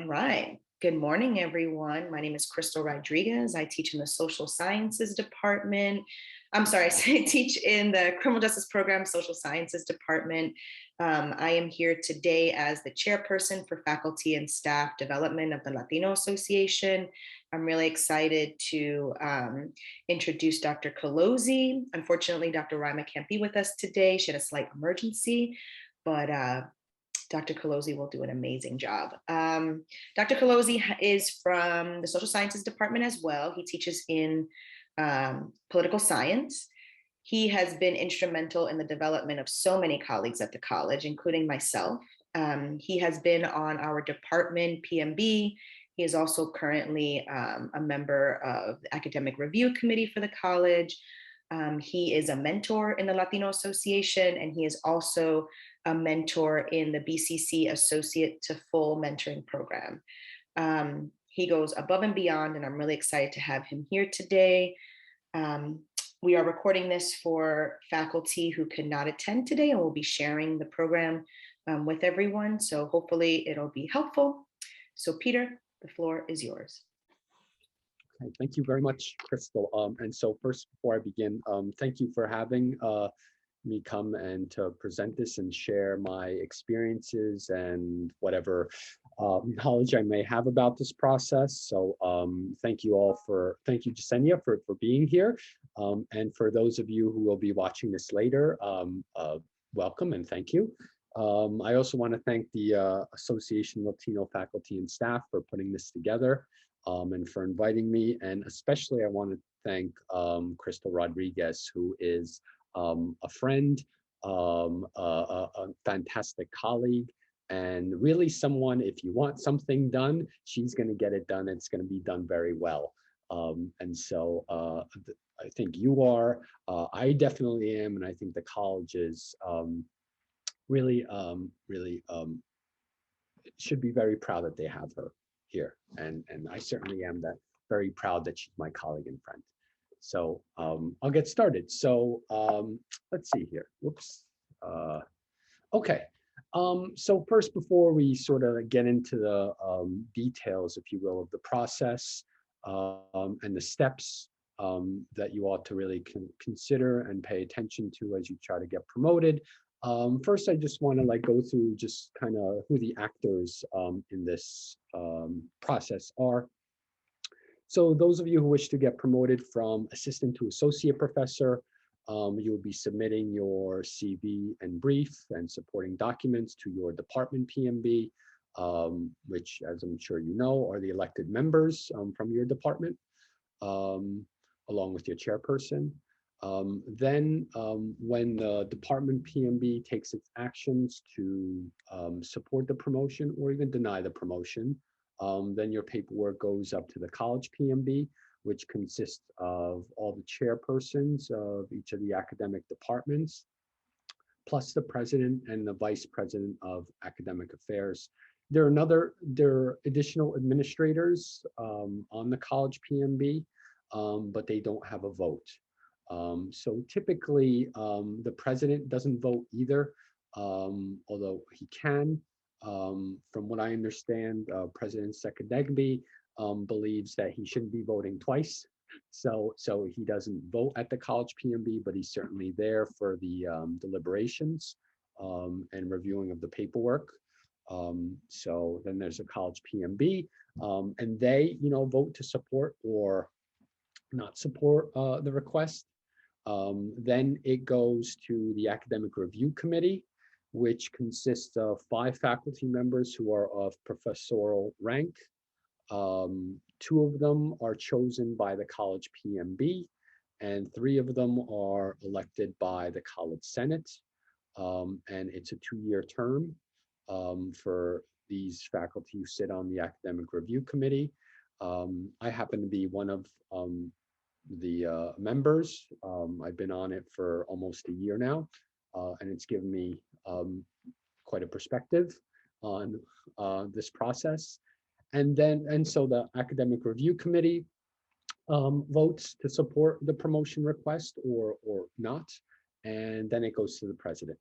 All right. Good morning, everyone. My name is Crystal Rodríguez. I teach in the Social Sciences Department. I'm sorry, I teach in the Criminal Justice Program, Social Sciences Department. I am here today as the chairperson for faculty and staff development of the Latino Association. I'm really excited to introduce Dr. Kolozi. Unfortunately, Dr. Rima can't be with us today. She had a slight emergency, but Dr. Kolozi will do an amazing job. Dr. Kolozi is from the Social Sciences Department as well. He teaches in political science. He has been instrumental in the development of so many colleagues at the college, including myself. He has been on our department PMB. He is also currently a member of the Academic Review Committee for the college. He is a mentor in the Latino Association, and he is also a mentor in the BCC Associate to Full Mentoring Program. He goes above and beyond, and I'm really excited to have him here today. We are recording this for faculty who could not attend today, and we'll be sharing the program with everyone. So hopefully it'll be helpful. So Peter, the floor is yours. Okay, thank you very much, Crystal. And so first, before I begin, thank you for having me come and to present this and share my experiences and whatever knowledge I may have about this process. So thank you all thank you, Jasenia, for being here. And for those of you who will be watching this later, welcome and thank you. I also want to thank the Association of Latino Faculty and Staff for putting this together and for inviting me. And especially I want to thank Crystal Rodríguez, who is a friend, a fantastic colleague, and really someone, if you want something done, she's going to get it done. It's going to be done very well. And so I think you are, I definitely am, and I think the college is really should be very proud that they have her here. And I certainly am very proud that she's my colleague and friend. So I'll get started. So let's see here. Whoops. Okay. So first, before we sort of get into the details, if you will, of the process and the steps that you ought to really consider and pay attention to as you try to get promoted. First, I just want to go through just kind of who the actors in this process are. So those of you who wish to get promoted from assistant to associate professor, you will be submitting your CV and brief and supporting documents to your department PMB, which, as I'm sure you know, are the elected members from your department, along with your chairperson. Then when the department PMB takes its actions to support the promotion or even deny the promotion, then your paperwork goes up to the college PMB, which consists of all the chairpersons of each of the academic departments, plus the president and the vice president of academic affairs. There are additional administrators on the college PMB, but they don't have a vote. So typically, the president doesn't vote either, although he can. From what I understand, President Sekadegbi believes that he shouldn't be voting twice. So he doesn't vote at the college PMB, but he's certainly there for the deliberations and reviewing of the paperwork. So then there's a college PMB, and they, vote to support or not support the request. Then it goes to the Academic Review Committee, which consists of 5 faculty members who are of professorial rank. 2 of them are chosen by the college PMB, and 3 of them are elected by the college senate. And it's a 2-year term for these faculty who sit on the Academic Review Committee. I happen to be one of the members. I've been on it for almost a year now, and it's given me quite a perspective on this process. And so the Academic Review Committee votes to support the promotion request or not, and then it goes to the president.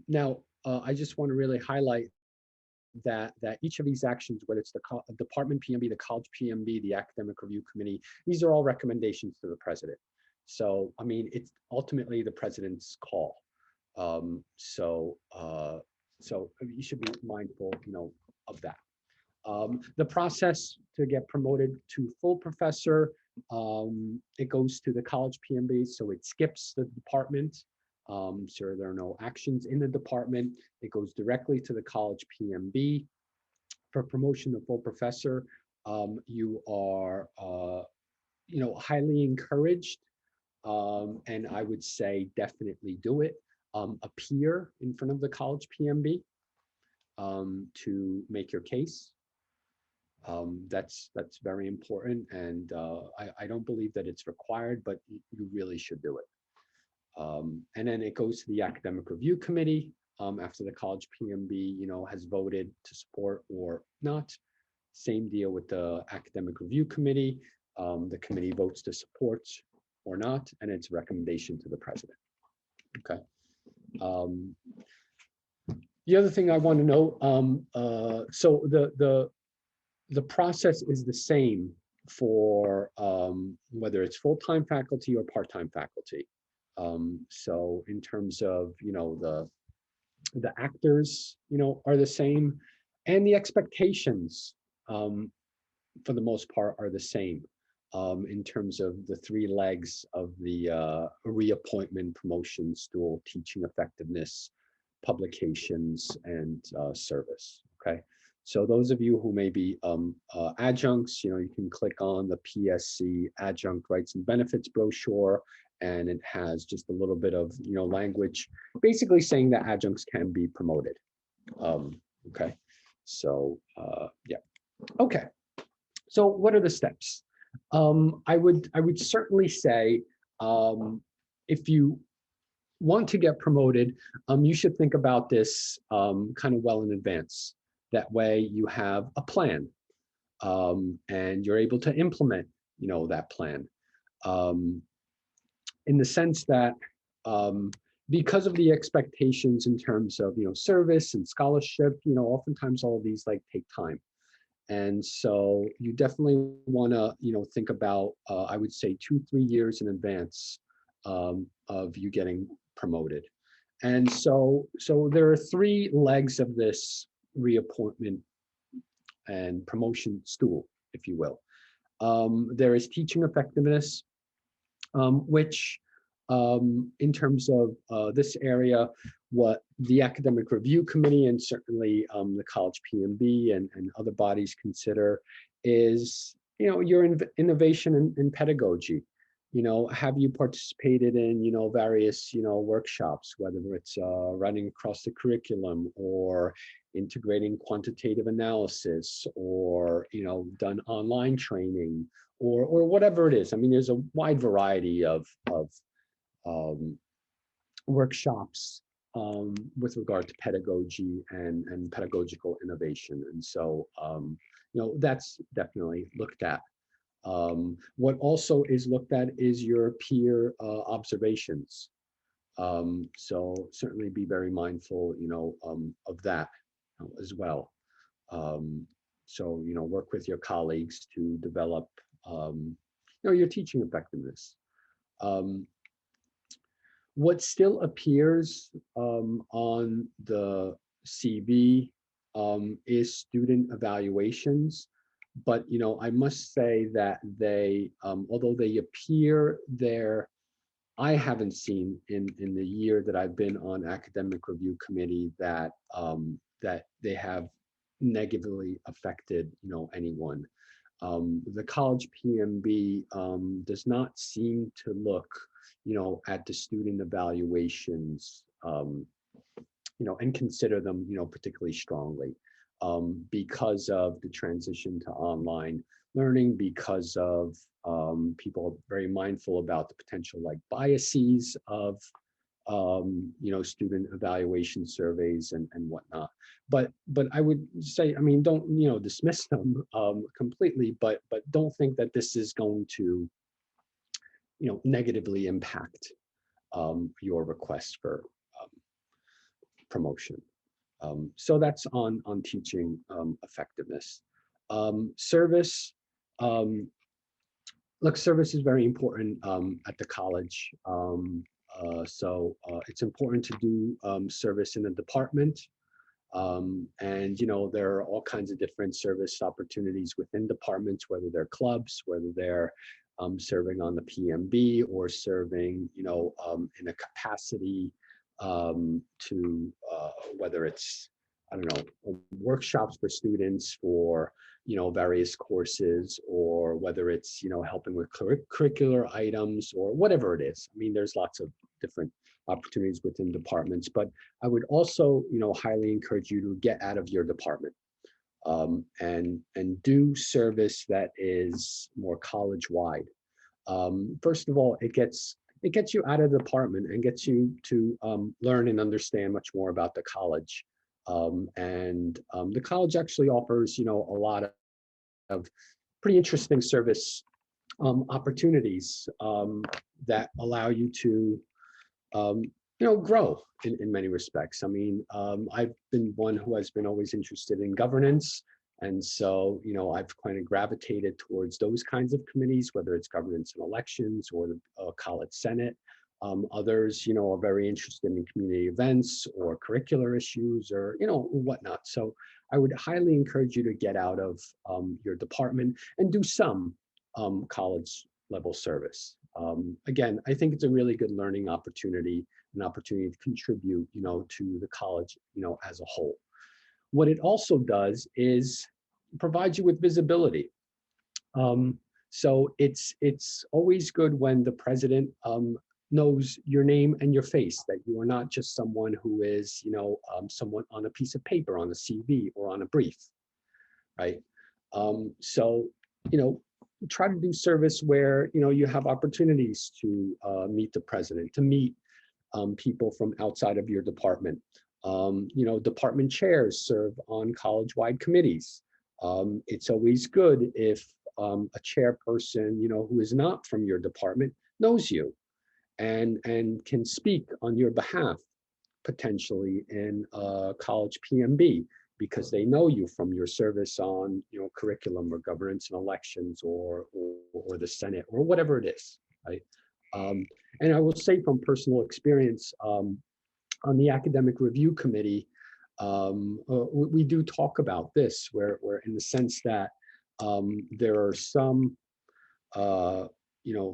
Now, I just want to really highlight that each of these actions, whether it's the department PMB, the college PMB, the academic review committee, these are all recommendations to the president. So, I mean, it's ultimately the president's call. So you should be mindful, of that. The process to get promoted to full professor, it goes to the college PMB, so it skips the department. So there are no actions in the department. It goes directly to the college PMB. For promotion to full professor, you are, highly encouraged, and I would say definitely do it. Appear in front of the college PMB to make your case. That's very important, and I don't believe that it's required, but you really should do it. And then it goes to the academic review committee after the college PMB, has voted to support or not. Same deal with the academic review committee. The committee votes to support or not, and it's a recommendation to the president. Okay. The other thing I want to know, so the process is the same for whether it's full-time faculty or part-time faculty. So in terms of, the actors, are the same, and the expectations, for the most part, are the same in terms of the three legs of the reappointment, promotion, stool, teaching effectiveness, publications, and service. Okay. So those of you who may be adjuncts, you can click on the PSC adjunct rights and benefits brochure, and it has just a little bit of language, basically saying that adjuncts can be promoted. Okay, so yeah. Okay, so what are the steps? I would certainly say if you want to get promoted, you should think about this kind of well in advance. That way you have a plan, and you're able to implement, that plan. In the sense that because of the expectations in terms of, service and scholarship, oftentimes all of these take time. And so you definitely want to, think about, I would say 2-3 years in advance of you getting promoted. And so there are 3 legs of this reappointment and promotion stool, if you will. There is teaching effectiveness, which in terms of this area, what the academic review committee and certainly the college PMB and other bodies consider is, your innovation in pedagogy. Have you participated in, various, workshops, whether it's running across the curriculum or integrating quantitative analysis or, done online training or whatever it is. I mean, there's a wide variety of workshops with regard to pedagogy and pedagogical innovation. And so, that's definitely looked at. What also is looked at is your peer observations. So certainly be very mindful, of that as well. So, work with your colleagues to develop, your teaching effectiveness. What still appears on the CV is student evaluations. But, I must say that they, although they appear there, I haven't seen in the year that I've been on academic review committee that that they have negatively affected, anyone. The college PMB does not seem to look, at the student evaluations, and consider them, particularly strongly. Because of the transition to online learning, because of people very mindful about the potential biases of student evaluation surveys and whatnot. But I would say, I mean, don't dismiss them completely, but don't think that this is going to negatively impact your request for promotion. So that's on teaching effectiveness. Service. Um, Look, service is very important at the college. It's important to do service in a department. And there are all kinds of different service opportunities within departments, whether they're clubs, whether they're serving on the PMB or serving, in a capacity to whether it's, I don't know, workshops for students for, various courses, or whether it's, helping with curricular items or whatever it is. I mean, there's lots of different opportunities within departments, but I would also, highly encourage you to get out of your department and do service that is more college-wide. First of all, it gets you out of the department and gets you to learn and understand much more about the college. The college actually offers, a lot of pretty interesting service opportunities that allow you to grow in many respects. I mean, I've been one who has been always interested in governance. And so, I've kind of gravitated towards those kinds of committees, whether it's governance and elections or the college senate. Others, are very interested in community events or curricular issues or, whatnot. So I would highly encourage you to get out of your department and do some college level service. Again, I think it's a really good learning opportunity, an opportunity to contribute, to the college, as a whole. What it also does is provide you with visibility. So it's always good when the president knows your name and your face, that you are not just someone who is, someone on a piece of paper, on a CV or on a brief, right? So, try to do service where, you have opportunities to meet the president, to meet people from outside of your department. Department chairs serve on college-wide committees. It's always good if a chairperson, who is not from your department knows you and can speak on your behalf, potentially in college PMB, because they know you from your service on, curriculum or governance and elections or the Senate or whatever it is, right? And I will say from personal experience, on the academic review committee, we do talk about this, where in the sense that there are some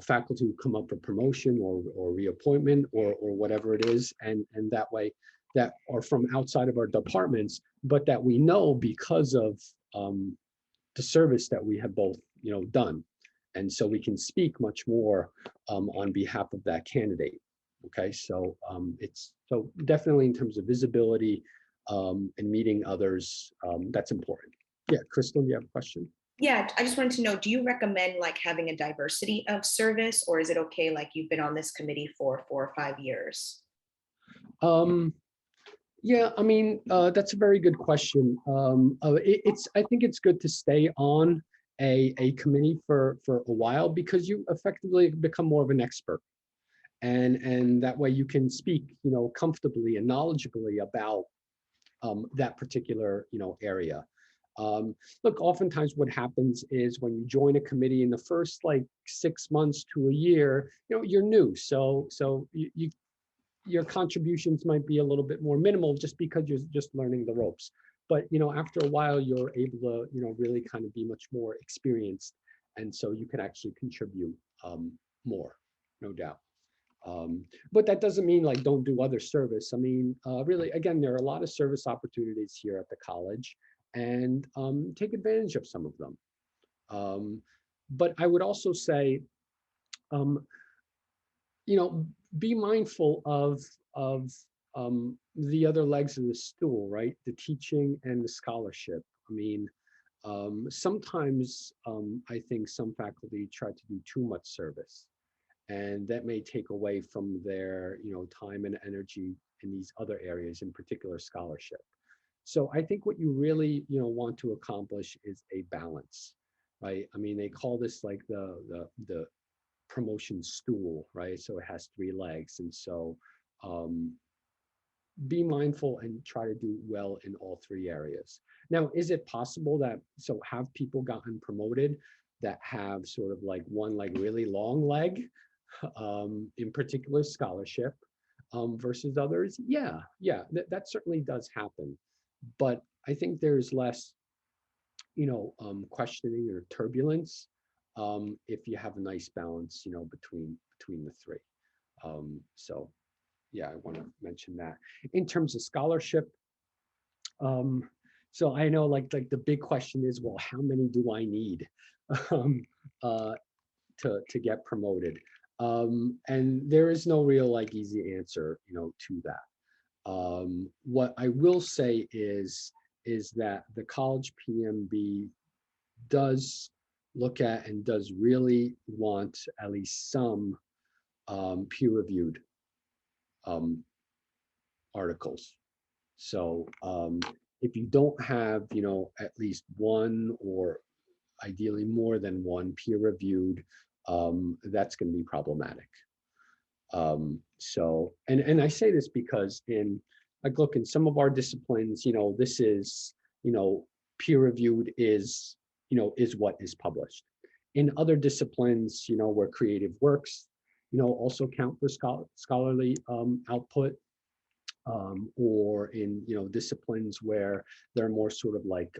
faculty who come up for promotion or reappointment or whatever it is, and that way that are from outside of our departments, but that we know because of the service that we have both done, and so we can speak much more on behalf of that candidate. Okay, so it's so definitely in terms of visibility and meeting others, that's important. Yeah, Crystal, you have a question? Yeah, I just wanted to know, do you recommend like having a diversity of service, or is it okay like you've been on this committee for 4 or 5 years? Yeah, I mean, that's a very good question. I think it's good to stay on a committee for a while, because you effectively become more of an expert. And that way you can speak, comfortably and knowledgeably about that particular, area. Look, oftentimes what happens is when you join a committee in the first like 6 months to a year, you're new. So your contributions might be a little bit more minimal just because you're just learning the ropes. But, after a while, you're able to, really kind of be much more experienced. And so you can actually contribute more, no doubt. But that doesn't mean like don't do other service. I mean, really, again, there are a lot of service opportunities here at the college, and take advantage of some of them. But I would also say, be mindful of the other legs of the stool, right? The teaching and the scholarship. I mean, sometimes I think some faculty try to do too much service, and that may take away from their, time and energy in these other areas, in particular scholarship. So I think what you really, want to accomplish is a balance, right? I mean, they call this like the promotion stool, right? So it has 3 legs, and so be mindful and try to do well in all three areas. Now, is it possible that, so have people gotten promoted that have sort of like one like really long leg, in particular scholarship, versus others? Yeah, yeah, that certainly does happen. But I think there's less, questioning or turbulence, if you have a nice balance, between the three. So yeah, I want to mention that. In terms of scholarship, um, so I know like the big question is, well, how many do I need um, uh, to get promoted? And there is no real like easy answer, to that. What I will say is that the college PMB does look at and does really want at least some peer-reviewed um, articles. So if you don't have, at least one or ideally more than one peer-reviewed, that's going to be problematic. So, and I say this because in, like, look, in some of our disciplines, this is, peer-reviewed is what is published. In other disciplines, where creative works, also count for scholarly output, or in disciplines where they're more sort of like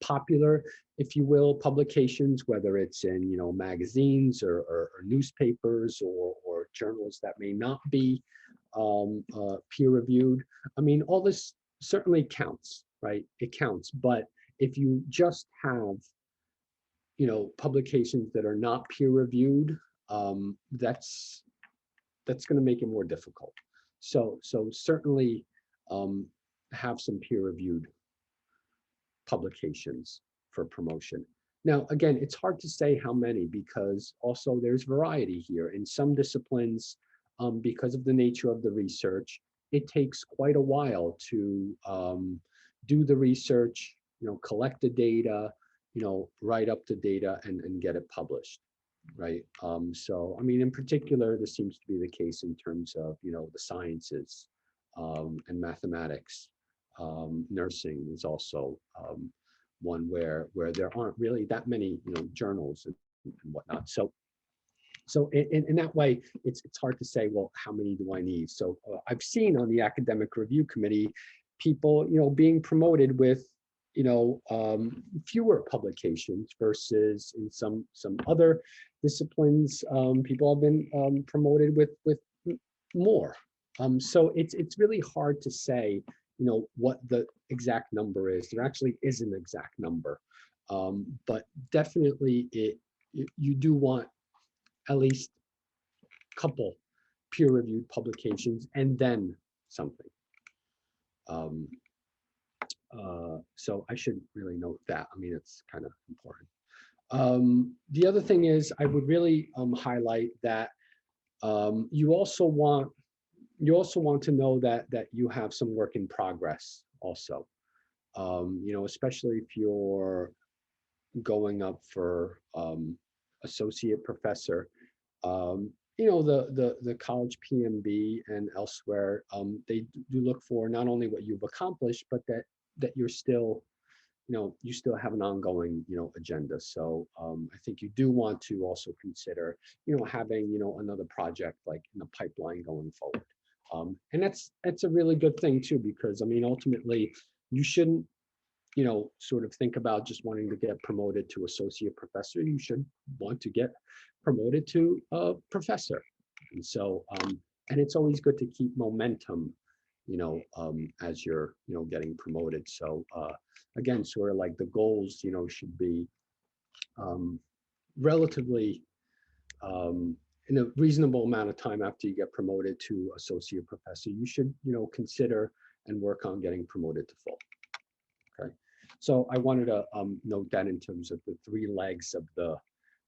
popular, if you will, publications, whether it's in magazines or newspapers or journals that may not be peer reviewed. I mean, all this certainly counts, right? It counts, but if you just have publications that are not peer reviewed, that's going to make it more difficult. So certainly have some peer-reviewed publications for promotion. Now, again, it's hard to say how many because also there's variety here. In some disciplines, because of the nature of the research, it takes quite a while to do the research, collect the data, write up the data and get it published. Right. So, I mean, in particular, this seems to be the case in terms of, the sciences and mathematics. Nursing is also one where there aren't really that many, journals and whatnot. So in that way, it's hard to say, well, how many do I need? So I've seen on the academic review committee, people, being promoted with, fewer publications versus in some other disciplines, people have been promoted with more. So it's really hard to say, what the exact number is. There actually is an exact number, but definitely you do want at least a couple peer-reviewed publications and then something. So I should really note that. I mean, it's kind of important. The other thing is I would really highlight that you also want to know that you have some work in progress also. Especially if you're going up for associate professor. The college PMB and elsewhere, they do look for not only what you've accomplished, but that you're still, you still have an ongoing, agenda. So I think you do want to also consider, having, another project like in the pipeline going forward. And that's a really good thing too, because I mean, ultimately, you shouldn't, sort of think about just wanting to get promoted to associate professor. You should want to get promoted to a professor. And so, and it's always good to keep momentum, as you're, getting promoted. So again, sort of like the goals, should be relatively in a reasonable amount of time after you get promoted to associate professor, you should, consider and work on getting promoted to full. Okay. So I wanted to note that in terms of the three legs of the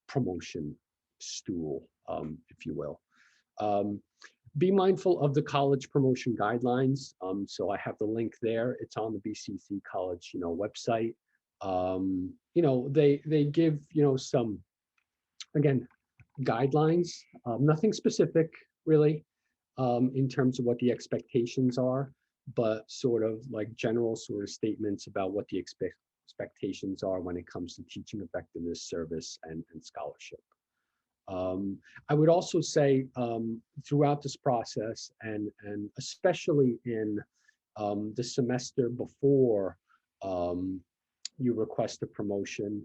promotion stool, if you will. Be mindful of the college promotion guidelines. So I have the link there. It's on the BCC College, website. They give, some, again, guidelines, nothing specific really, in terms of what the expectations are, but sort of like general sort of statements about what the expectations are when it comes to teaching effectiveness, service, and scholarship. I would also say throughout this process, and especially in the semester before you request a promotion,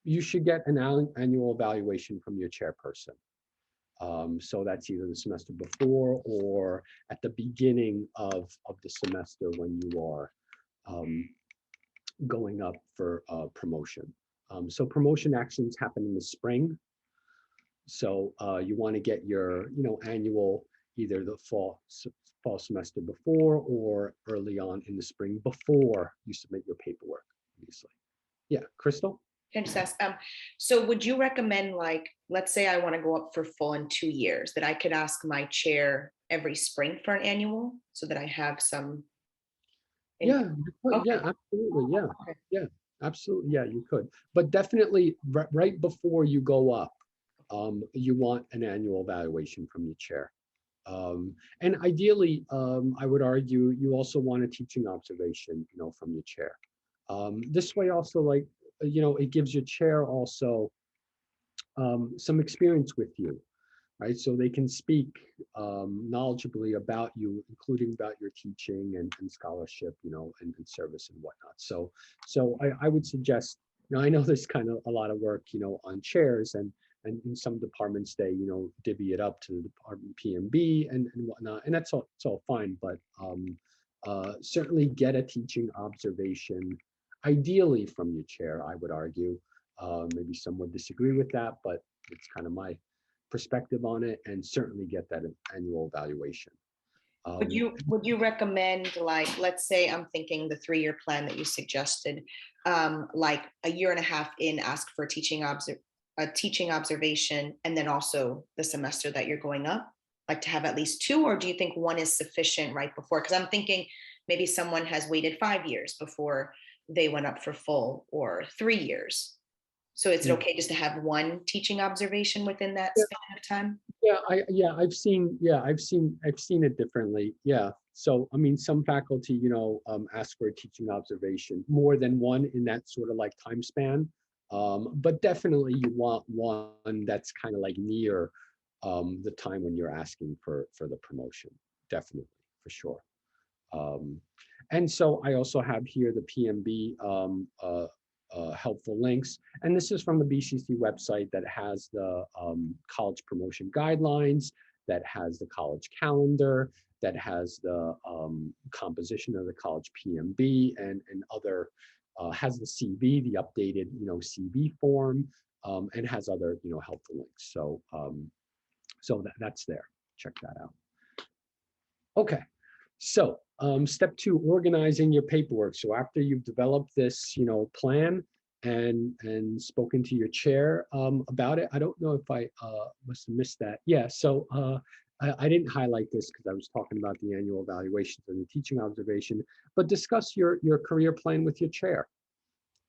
you should get an annual evaluation from your chairperson. So that's either the semester before or at the beginning of the semester when you are going up for promotion. So promotion actions happen in the spring. So you want to get your, annual, either the fall semester before or early on in the spring before you submit your paperwork, obviously. Yeah, Crystal? Can I just ask, so would you recommend, like, let's say I want to go up for full in 2 years, that I could ask my chair every spring for an annual so that I have some? Yeah, Okay. yeah, absolutely. Yeah, Okay. yeah, absolutely. Yeah, you could. But definitely right before you go up, you want an annual evaluation from your chair. And ideally, I would argue you also want a teaching observation, from your chair. This way also, like, it gives your chair also some experience with you, right? So they can speak knowledgeably about you, including about your teaching and scholarship, and service and whatnot. So I would suggest, I know there's kind of a lot of work, on chairs, and in some departments they, divvy it up to the department PMB and whatnot, and it's all fine, but certainly get a teaching observation, ideally from your chair, I would argue. Maybe some would disagree with that, but it's kind of my perspective on it, and certainly get that annual evaluation. Would you recommend, like, let's say I'm thinking the 3-year plan that you suggested, like a year and a half in, ask for a teaching observation, and then also the semester that you're going up, like to have at least 2, or do you think 1 is sufficient right before? Because I'm thinking maybe someone has waited 5 years before they went up for full, or 3 years. So is it okay just to have 1 teaching observation within that span of time? I've seen it differently. Yeah. So I mean, some faculty, ask for a teaching observation more than 1 in that sort of like time span. But definitely you want 1 that's kind of like near the time when you're asking for the promotion. Definitely, for sure. And so I also have here the PMB helpful links. And this is from the BCC website that has the college promotion guidelines, that has the college calendar, that has the composition of the college PMB, and other, has the CV, the updated, CV form, and has other, helpful links. So, so that's there. Check that out. Okay. So step 2, organizing your paperwork. So after you've developed this, plan and spoken to your chair about it, I don't know if I must have missed that. Yeah, so I didn't highlight this because I was talking about the annual evaluations and the teaching observation, but discuss your career plan with your chair.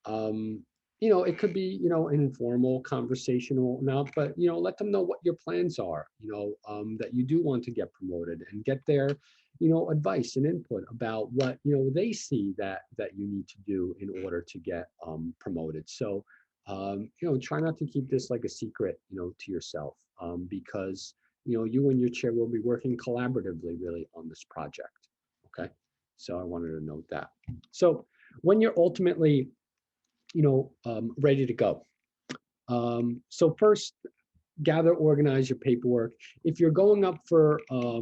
It could be, an informal conversation or not, but, let them know what your plans are, that you do want to get promoted, and get their, advice and input about what, they see that you need to do in order to get promoted. So, try not to keep this like a secret, to yourself, because, you and your chair will be working collaboratively really on this project. Okay. So I wanted to note that. So when you're ultimately, ready to go. So first, gather, organize your paperwork. If you're going up for a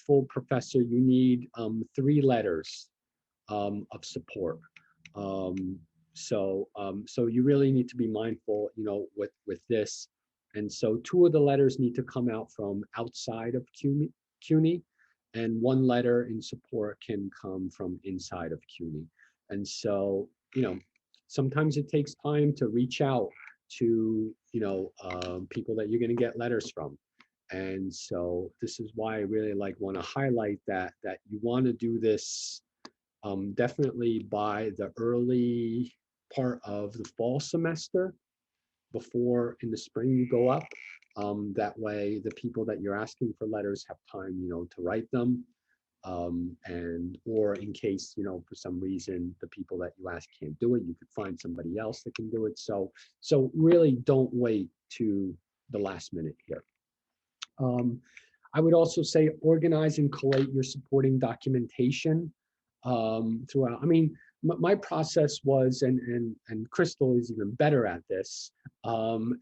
full professor, you need 3 letters of support. So you really need to be mindful, with this. And so 2 of the letters need to come out from outside of CUNY, and 1 letter in support can come from inside of CUNY. And so, sometimes it takes time to reach out to, people that you're going to get letters from. And so this is why I really want to highlight that you want to do this definitely by the early part of the fall semester, before in the spring you go up. That way, the people that you're asking for letters have time, to write them. And or in case, for some reason, the people that you ask can't do it, you could find somebody else that can do it. So really don't wait to the last minute here. I would also say organize and collate your supporting documentation throughout. I mean, my process was, and Crystal is even better at this.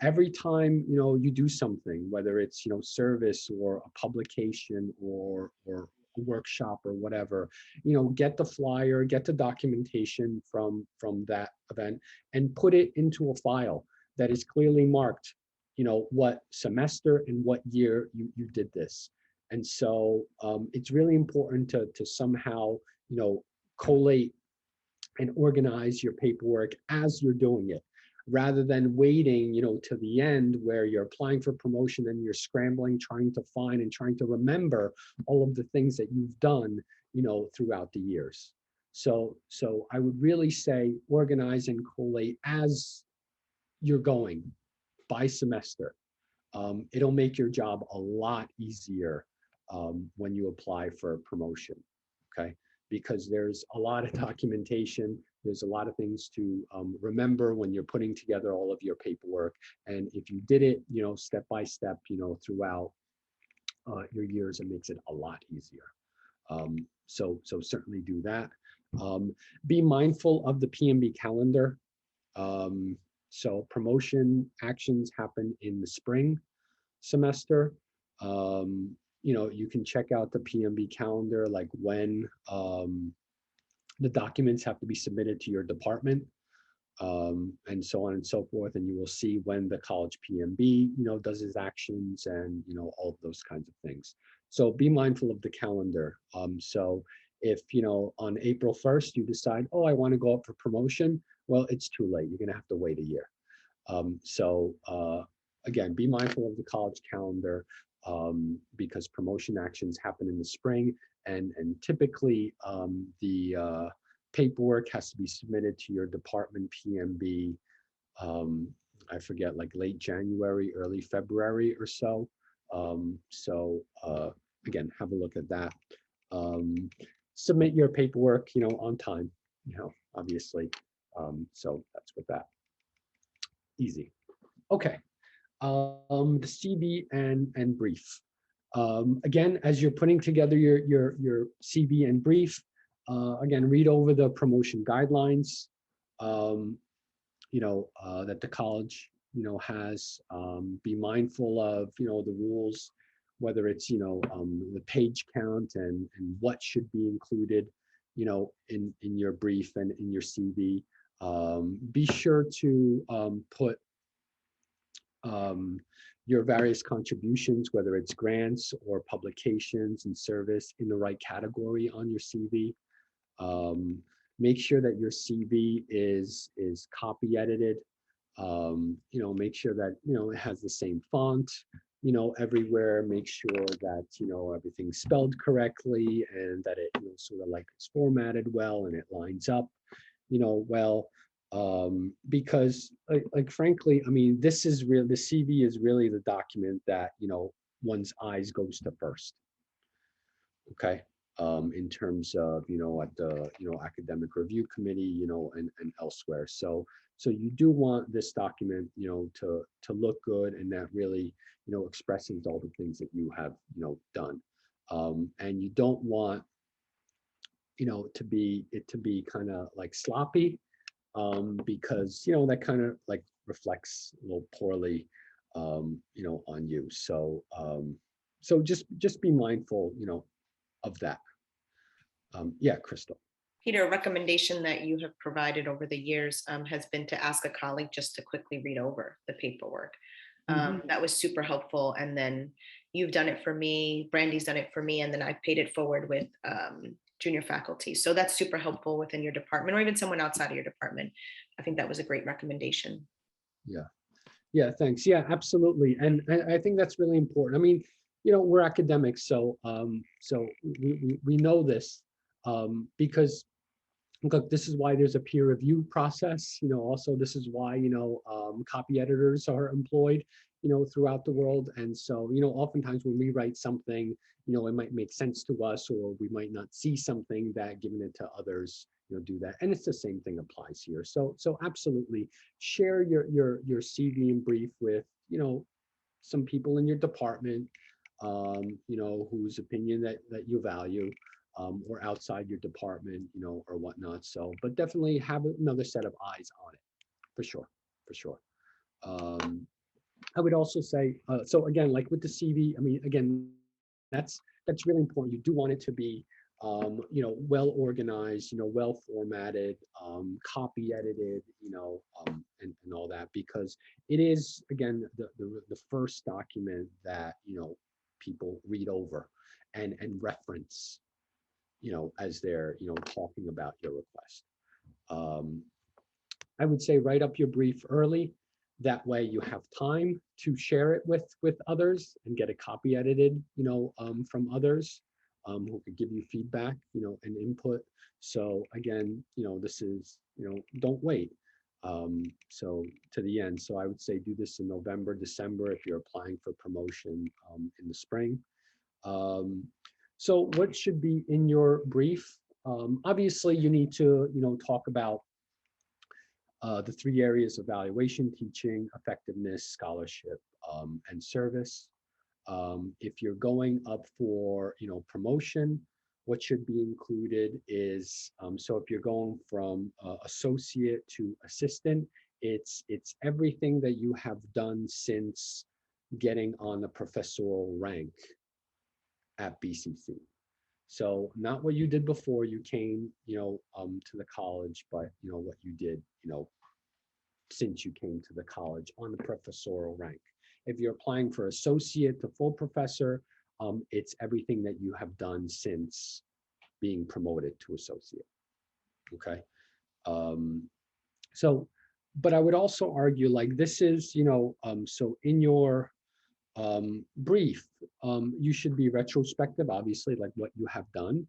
Every time you do something, whether it's service or a publication or a workshop or whatever, get the flyer, get the documentation from that event, and put it into a file that is clearly marked. What semester and what year you did this. And so it's really important to somehow collate and organize your paperwork as you're doing it, rather than waiting to the end where you're applying for promotion and you're scrambling, trying to find and trying to remember all of the things that you've done throughout the years. So I would really say organize and collate as you're going by semester. It'll make your job a lot easier when you apply for a promotion, okay? Because there's a lot of documentation, there's a lot of things to remember when you're putting together all of your paperwork. And if you did it, step by step, throughout your years, it makes it a lot easier. So certainly do that. Be mindful of the PMB calendar. So promotion actions happen in the spring semester. You can check out the PMB calendar, like when the documents have to be submitted to your department, and so on and so forth. And you will see when the college PMB, does its actions and, all of those kinds of things. So be mindful of the calendar. So if, on April 1st, you decide, oh, I want to go up for promotion, well, it's too late. You're going to have to wait a year. Again, be mindful of the college calendar because promotion actions happen in the spring, and typically the paperwork has to be submitted to your department PMB. I forget, like late January, early February or so. Again, have a look at that. Submit your paperwork, on time, obviously. So that's with that. Easy. Okay. The CV and brief. Again, as you're putting together your CV and brief, again, read over the promotion guidelines, that the college, has. Be mindful of, the rules, whether it's, the page count and what should be included, in your brief and in your CV. Be sure to put your various contributions, whether it's grants or publications and service, in the right category on your CV. Make sure that your CV is copy edited. Make sure that it has the same font everywhere. Make sure that everything's spelled correctly and that it sort of like is formatted well and it lines up well. Because like frankly, I mean, this is real. The CV is really the document that one's eyes goes to first. Okay, in terms of at the academic review committee, and elsewhere. So you do want this document to look good, and that really expresses all the things that you have done. And you don't want to be kind of like sloppy. Because that kind of like reflects a little poorly on you. So just be mindful of that. Yeah, Crystal. Peter, a recommendation that you have provided over the years has been to ask a colleague just to quickly read over the paperwork. That was super helpful. And then you've done it for me, Brandi's done it for me, and then I've paid it forward with junior faculty. So that's super helpful within your department or even someone outside of your department. I think that was a great recommendation. Yeah, thanks. Yeah, absolutely. And I think that's really important. I mean, we're academics, so we know this because look, this is why there's a peer review process. Also, this is why copy editors are employed. throughout the world. And so, oftentimes when we write something, it might make sense to us, or we might not see something that giving it to others, do that. And it's the same thing applies here. So absolutely share your CV and brief with, some people in your department, whose opinion that you value, or outside your department, or whatnot. So, but definitely have another set of eyes on it, for sure, for sure. Um, I would also say, so again, like with the CV, I mean, again, that's really important. You do want it to be, well organized, well formatted, copy edited, and all that, because it is, again, the first document that, people read over and reference, as they're, talking about your request. Um, I would say write up your brief early. That way you have time to share it with others and get a copy edited, from others, who could give you feedback, and input. So again, this is, don't wait. So to the end. So I would say do this in November, December if you're applying for promotion, in the spring. Um, so what should be in your brief? Obviously, you need to, talk about the three areas of evaluation: teaching, effectiveness, scholarship, and service. If you're going up for, promotion, what should be included is, so if you're going from associate to assistant, it's everything that you have done since getting on the professorial rank at BCC. So not what you did before you came, to the college, but what you did, since you came to the college on the professorial rank. If you're applying for associate to full professor, it's everything that you have done since being promoted to associate. Okay. Um, so, but I would also argue, like, this is, so in your brief, you should be retrospective, obviously, like what you have done.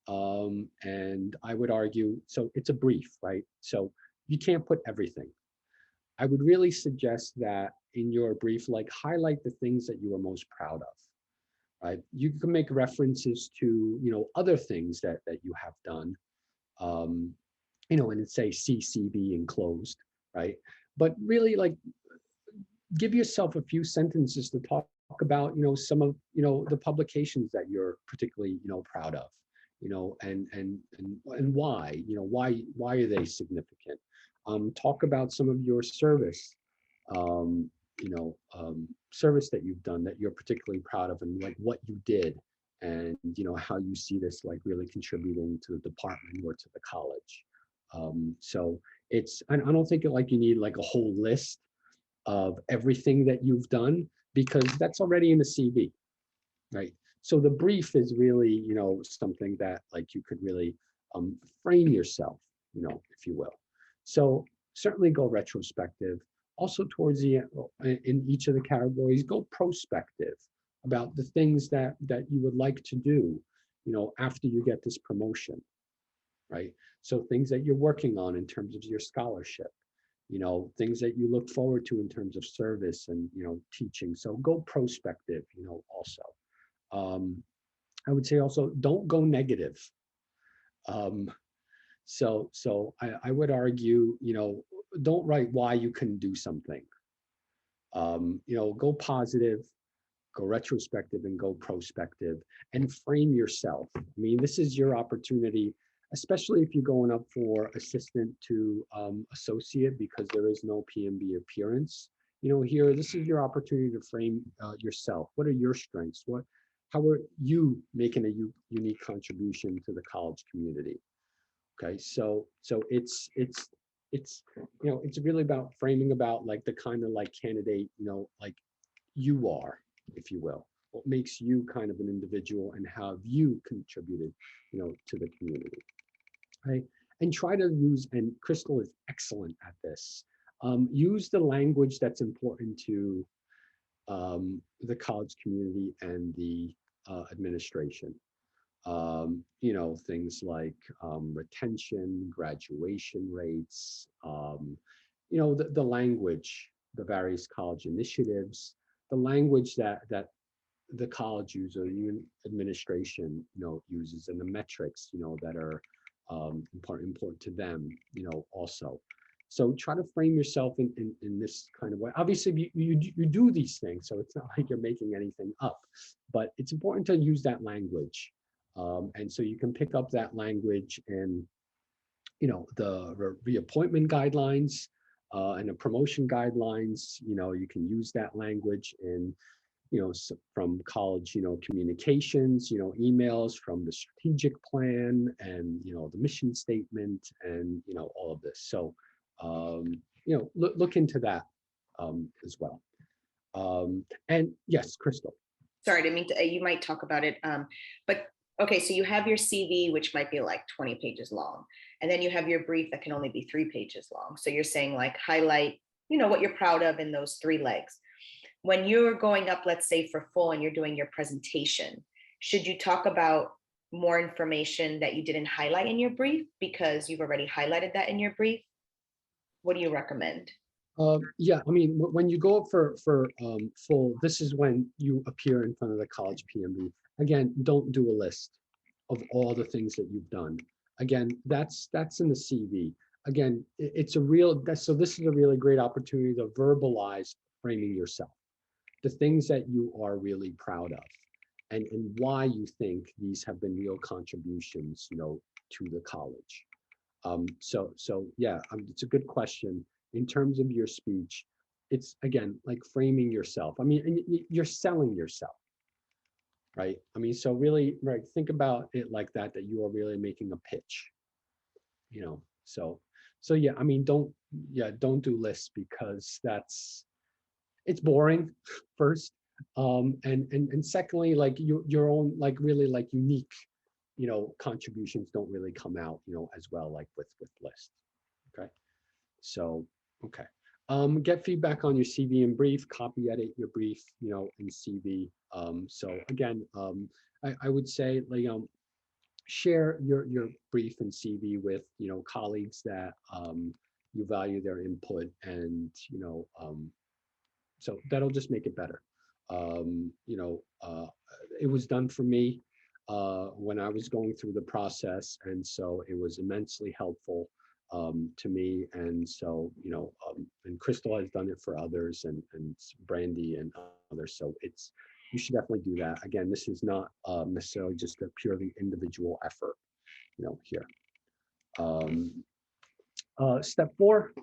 And I would argue, so it's a brief, right? So you can't put everything. I would really suggest that in your brief, like, highlight the things that you are most proud of, right? You can make references to, other things that you have done, um, and say CCB enclosed, right? But really, like, give yourself a few sentences to talk about, some of, the publications that you're particularly, proud of, and why, why are they significant? Talk about some of your service, um, service that you've done that you're particularly proud of, and like what you did, and how you see this like really contributing to the department or to the college. So I don't think like you need like a whole list of everything that you've done, because that's already in the CV, right? So the brief is really, something that like you could really frame yourself, if you will. So certainly go retrospective. Also towards the in each of the categories, go prospective about the things that you would like to do, after you get this promotion, right? So things that you're working on in terms of your scholarship, things that you look forward to in terms of service and, teaching. So go prospective, also. I would say also don't go negative. Um, so I would argue, don't write why you couldn't do something. Go positive, go retrospective, and go prospective, and frame yourself. I mean, this is your opportunity, especially if you're going up for assistant to associate, because there is no PMB appearance. Here, this is your opportunity to frame yourself. What are your strengths? How are you making a unique contribution to the college community? Okay, so it's it's really about framing about like the kind of like candidate, like you are, if you will. What makes you kind of an individual, and how have you contributed, to the community, right? And try to use, and Crystal is excellent at this, use the language that's important to the college community and the administration. Things like retention, graduation rates, the language, the various college initiatives, the language that the college user, administration, uses, and the metrics, that are important to them, also. So try to frame yourself in this kind of way. Obviously, you do these things, so it's not like you're making anything up, but it's important to use that language. And so you can pick up that language in, the reappointment guidelines and the promotion guidelines. You can use that language in, from college, communications, emails, from the strategic plan, and, the mission statement, and, all of this. So, look into that as well. And yes, Crystal. Sorry, I didn't mean to, you might talk about it, but okay, so you have your CV, which might be like 20 pages long, and then you have your brief that can only be 3 pages long. So you're saying like highlight, what you're proud of in those 3 legs. When you're going up, let's say for full, and you're doing your presentation, should you talk about more information that you didn't highlight in your brief because you've already highlighted that in your brief? What do you recommend? Yeah, I mean, when you go up for full, this is when you appear in front of the college PMB. Again, don't do a list of all the things that you've done. Again, that's in the CV. Again, it's a real, so this is a really great opportunity to verbalize framing yourself, the things that you are really proud of, and why you think these have been real contributions, to the college. So yeah, it's a good question. In terms of your speech, it's again like framing yourself. I mean, and you're selling yourself, right? I mean, so really, right, think about it like that, that you are really making a pitch, so yeah, I mean, don't do lists, because it's boring first, and secondly, like your own, like really like unique, contributions don't really come out, as well, like with lists. Okay, so okay, get feedback on your CV and brief, copy edit your brief, and CV. So again, I would say, like, share your brief and CV with, colleagues that you value their input, and so that'll just make it better. It was done for me when I was going through the process, and so it was immensely helpful to me. And so, and Crystal has done it for others, and Brandi and others. So you should definitely do that. Again, this is not necessarily just a purely individual effort, here. Step 4.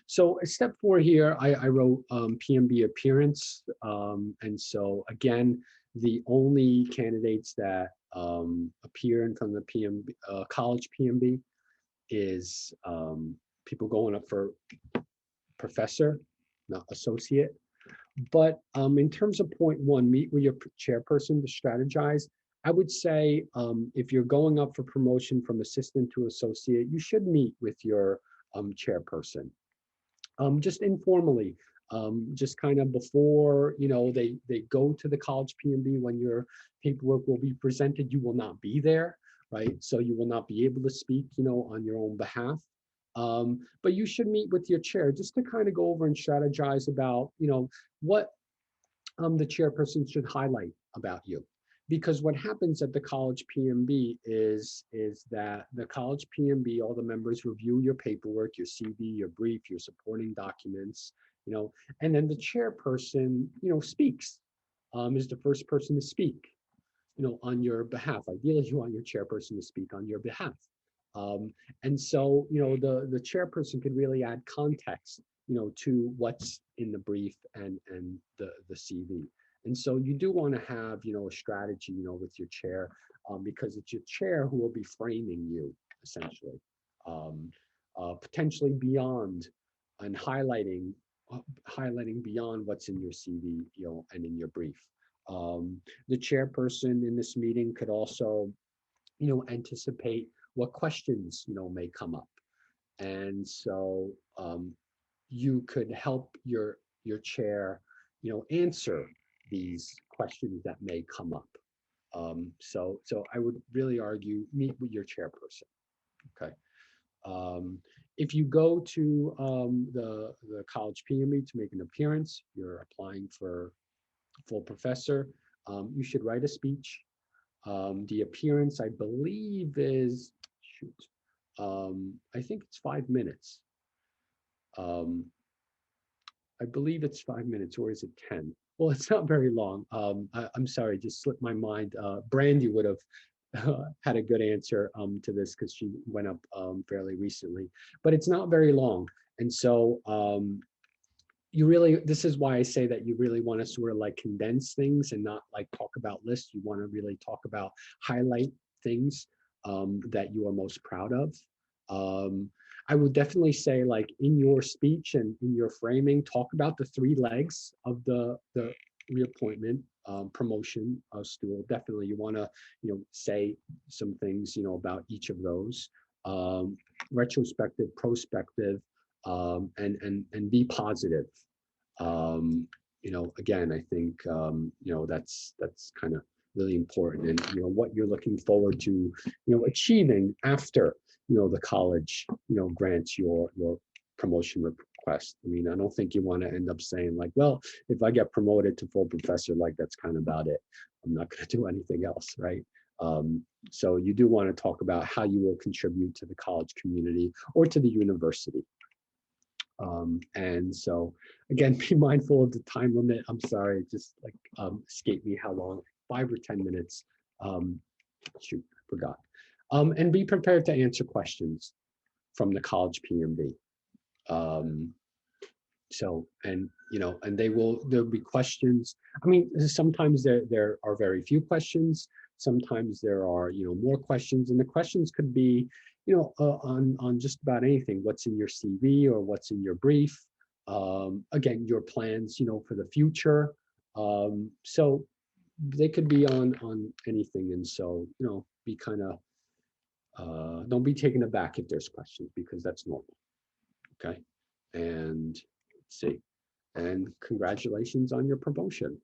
So step 4 here, I wrote PMB appearance. And so again, the only candidates that appear in front of the PMB, college PMB, is people going up for professor, not associate. But in terms of point 1, meet with your chairperson to strategize. I would say if you're going up for promotion from assistant to associate, you should meet with your chairperson, just informally, just kind of before, they go to the college PMB. When your paperwork will be presented, you will not be there, right? So you will not be able to speak, on your own behalf. But you should meet with your chair just to kind of go over and strategize about, what the chairperson should highlight about you. Because what happens at the college PMB is that the college PMB, all the members review your paperwork, your CV, your brief, your supporting documents, and then the chairperson, speaks, is the first person to speak, on your behalf. Ideally, you want your chairperson to speak on your behalf. And so, the chairperson can really add context, to what's in the brief and the CV. And so you do want to have, a strategy, with your chair, because it's your chair who will be framing you, essentially, potentially beyond and highlighting beyond what's in your CV, and in your brief. The chairperson in this meeting could also, anticipate what questions, may come up. And so you could help your chair, answer these questions that may come up. So I would really argue, meet with your chairperson. Okay. If you go to the college PME to make an appearance, you're applying for full professor, you should write a speech. The appearance, I believe, is, shoot, I think it's 5 minutes. I believe it's 5 minutes, or is it 10? Well, it's not very long. I'm sorry, just slipped my mind. Brandi would have had a good answer to this because she went up fairly recently, but it's not very long. And so you really, this is why I say that you really want to sort of like condense things and not like talk about lists. You want to really talk about, highlight things that you are most proud of. I would definitely say, like, in your speech and in your framing, talk about the 3 legs of the reappointment, promotion stool. Definitely, you want to, say some things, about each of those. Retrospective, prospective, and be positive. Again, I think that's kind of really important, and what you're looking forward to, achieving after the college grants your promotion request. I mean, I don't think you want to end up saying like, well, if I get promoted to full professor, like that's kind of about it. I'm not going to do anything else, right? So you do want to talk about how you will contribute to the college community or to the university. And so again, be mindful of the time limit. I'm sorry, it just like escaped me how long, 5 or 10 minutes. Shoot, I forgot. And be prepared to answer questions from the college PMB. And there'll be questions. I mean, sometimes there are very few questions. Sometimes there are, more questions, and the questions could be, on just about anything. What's in your CV or what's in your brief? Again, your plans, for the future. So they could be on anything, and so be kind of don't be taken aback if there's questions, because that's normal. Okay, and let's see. And congratulations on your promotion.